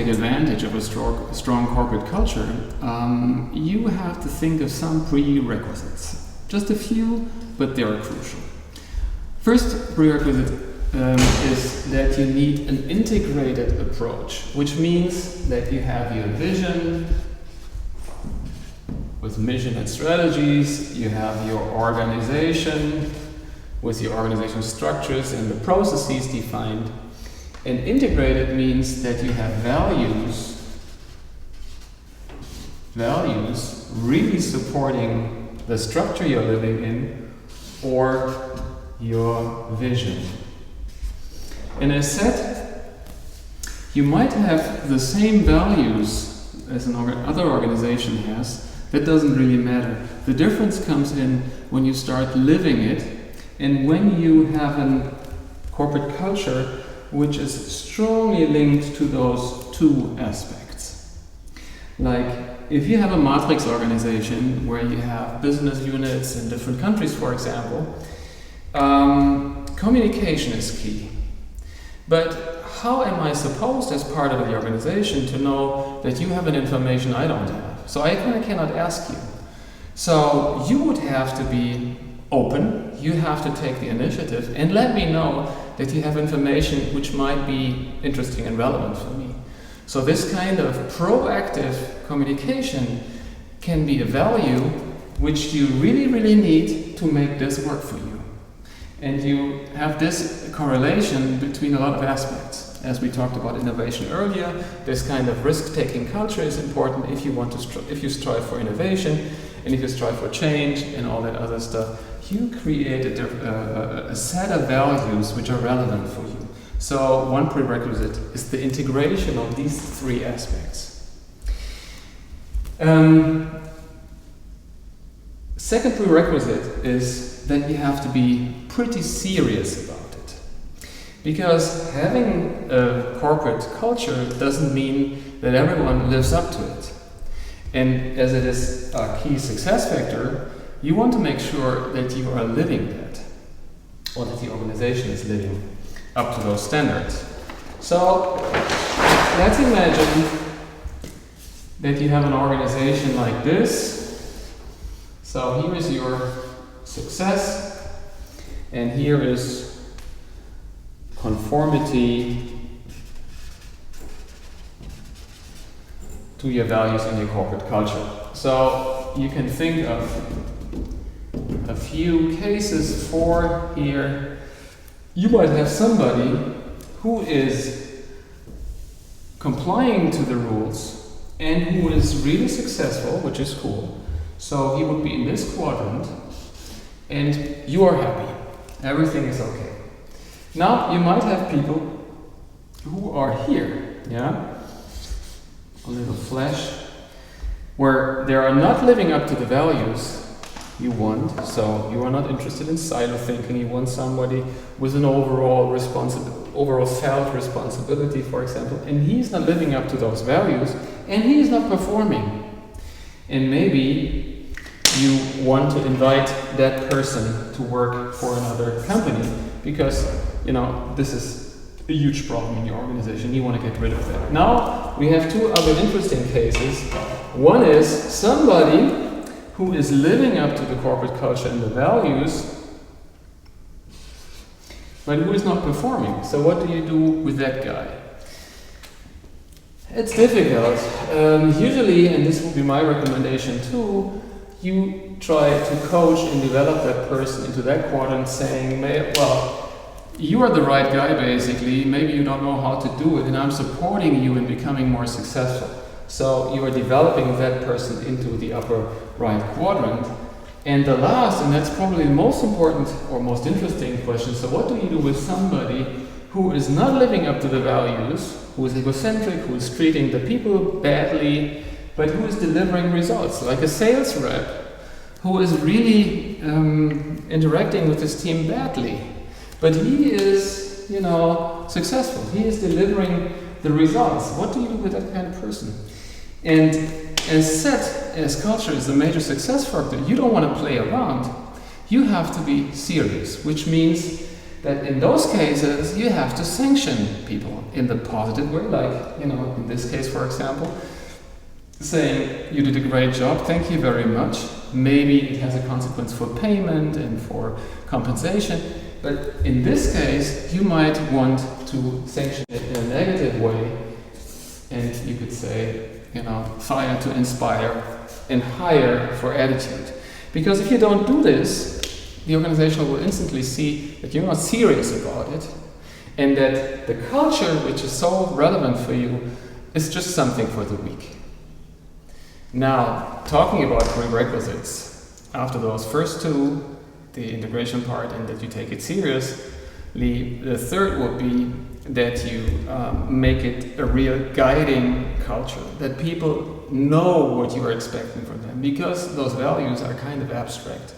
take advantage of a strong corporate culture, you have to think of some prerequisites. Just a few, but they are crucial. First prerequisite is that you need an integrated approach, which means that you have your vision with mission and strategies, you have your organization with your organizational structures and the processes defined. And integrated means that you have values really supporting the structure you're living in or your vision. And as said, you might have the same values as other organization has. That doesn't really matter. The difference comes in when you start living it and when you have a corporate culture which is strongly linked to those two aspects. Like, if you have a matrix organization where you have business units in different countries, for example, communication is key. But how am I supposed, as part of the organization, to know that you have an information I don't have? So I cannot ask you. So you would have to be open, you have to take the initiative and let me know that you have information which might be interesting and relevant for me. So this kind of proactive communication can be a value which you really need to make this work for you. And you have this correlation between a lot of aspects. As we talked about innovation earlier, this kind of risk-taking culture is important if you strive for innovation and if you strive for change and all that other stuff. You create a set of values which are relevant for you. So one prerequisite is the integration of these three aspects. Second prerequisite is that you have to be pretty serious about it. Because having a corporate culture doesn't mean that everyone lives up to it. And as it is a key success factor, you want to make sure that you are living that, or that the organization is living up to those standards. So let's imagine that you have an organization like this. So here is your success, and here is conformity to your values and your corporate culture. So you can think of a few cases for here. You might have somebody who is complying to the rules and who is really successful, which is cool. So he would be in this quadrant and you are happy. Everything is okay. Now you might have people who are here, yeah? A little flash, where they are not living up to the values you want. So you are not interested in silo thinking. You want somebody with an overall felt responsibility, for example, and he's not living up to those values and he's not performing. And maybe you want to invite that person to work for another company because, you know, this is a huge problem in your organization. You want to get rid of that. Now we have two other interesting cases. One is somebody who is living up to the corporate culture and the values, but who is not performing. So what do you do with that guy? It's difficult. Usually, and this would be my recommendation too, you try to coach and develop that person into that quadrant, saying, well, you are the right guy basically, maybe you don't know how to do it, and I'm supporting you in becoming more successful. So you are developing that person into the upper right quadrant. And the last, and that's probably the most important or most interesting question, so what do you do with somebody who is not living up to the values, who is egocentric, who is treating the people badly, but who is delivering results, like a sales rep, who is really interacting with his team badly, but he is, you know, successful. He is delivering the results. What do you do with that kind of person? And as said, as culture is a major success factor, you don't want to play around. You have to be serious, which means that in those cases you have to sanction people in the positive way, like, in this case, for example, saying you did a great job, thank you very much. Maybe it has a consequence for payment and for compensation, but in this case you might want to sanction it in a negative way, and you could say, fire to inspire and hire for attitude. Because if you don't do this, the organization will instantly see that you're not serious about it, and that the culture, which is so relevant for you, is just something for the weak. Now, talking about prerequisites, after those first two, the integration part and that you take it seriously, the third would be that you make it a real guiding culture, that people know what you are expecting from them, because those values are kind of abstract.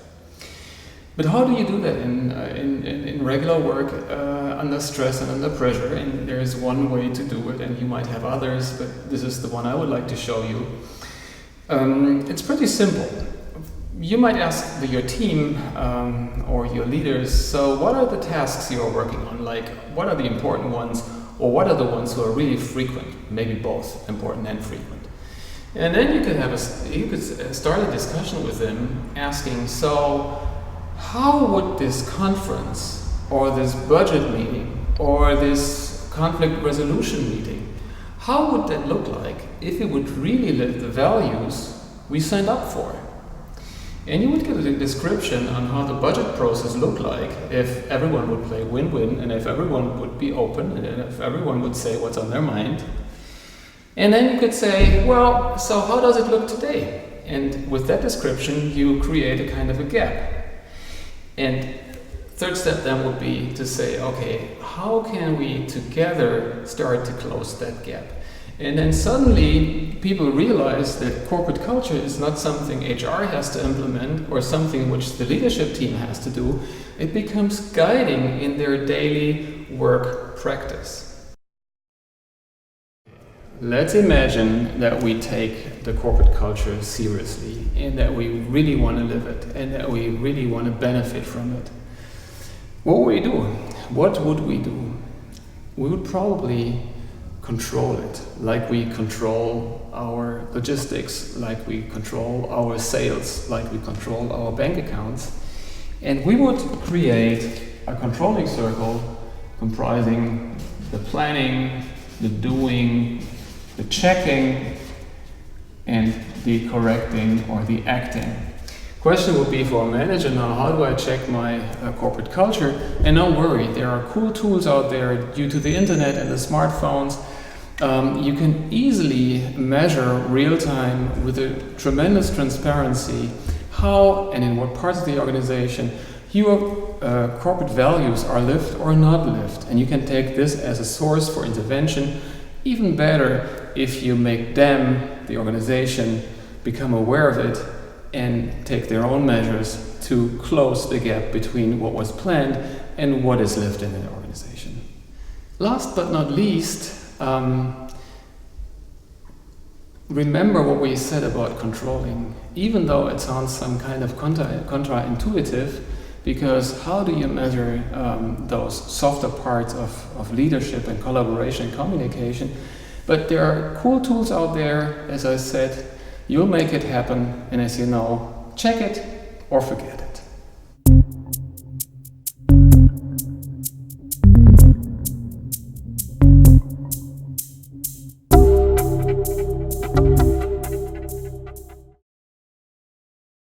But how do you do that in regular work, under stress and under pressure? And there is one way to do it, and you might have others, but this is the one I would like to show you. It's pretty simple. You might ask your team or your leaders, so what are the tasks you're working on? Like, what are the important ones, or what are the ones who are really frequent? Maybe both, important and frequent. And then you could start a discussion with them, asking, so how would this conference, or this budget meeting, or this conflict resolution meeting, how would that look like if it would really live the values we signed up for? And you would get a description on how the budget process looked like if everyone would play win-win, and if everyone would be open, and if everyone would say what's on their mind. And then you could say, well, so how does it look today? And with that description, you create a kind of a gap. And third step then would be to say, okay, how can we together start to close that gap? And then suddenly people realize that corporate culture is not something HR has to implement or something which the leadership team has to do. It becomes guiding in their daily work practice. Let's imagine that we take the corporate culture seriously, and that we really want to live it, and that we really want to benefit from it. What would we do? What would we do? We would probably control it, like we control our logistics, like we control our sales, like we control our bank accounts. And we would create a controlling circle comprising the planning, the doing, the checking, and the correcting or the acting. Question would be for a manager now, how do I check my corporate culture? And don't worry, there are cool tools out there due to the internet and the smartphones. You can easily measure real time with a tremendous transparency how and in what parts of the organization your corporate values are lived or not lived. And you can take this as a source for intervention. Even better if you make them, the organization, become aware of it and take their own measures to close the gap between what was planned and what is lived in an organization. Last but not least, remember what we said about controlling, even though it sounds some kind of counterintuitive, because how do you measure those softer parts of leadership and collaboration and communication? But there are cool tools out there, as I said. You'll make it happen, and as you know, check it or forget it.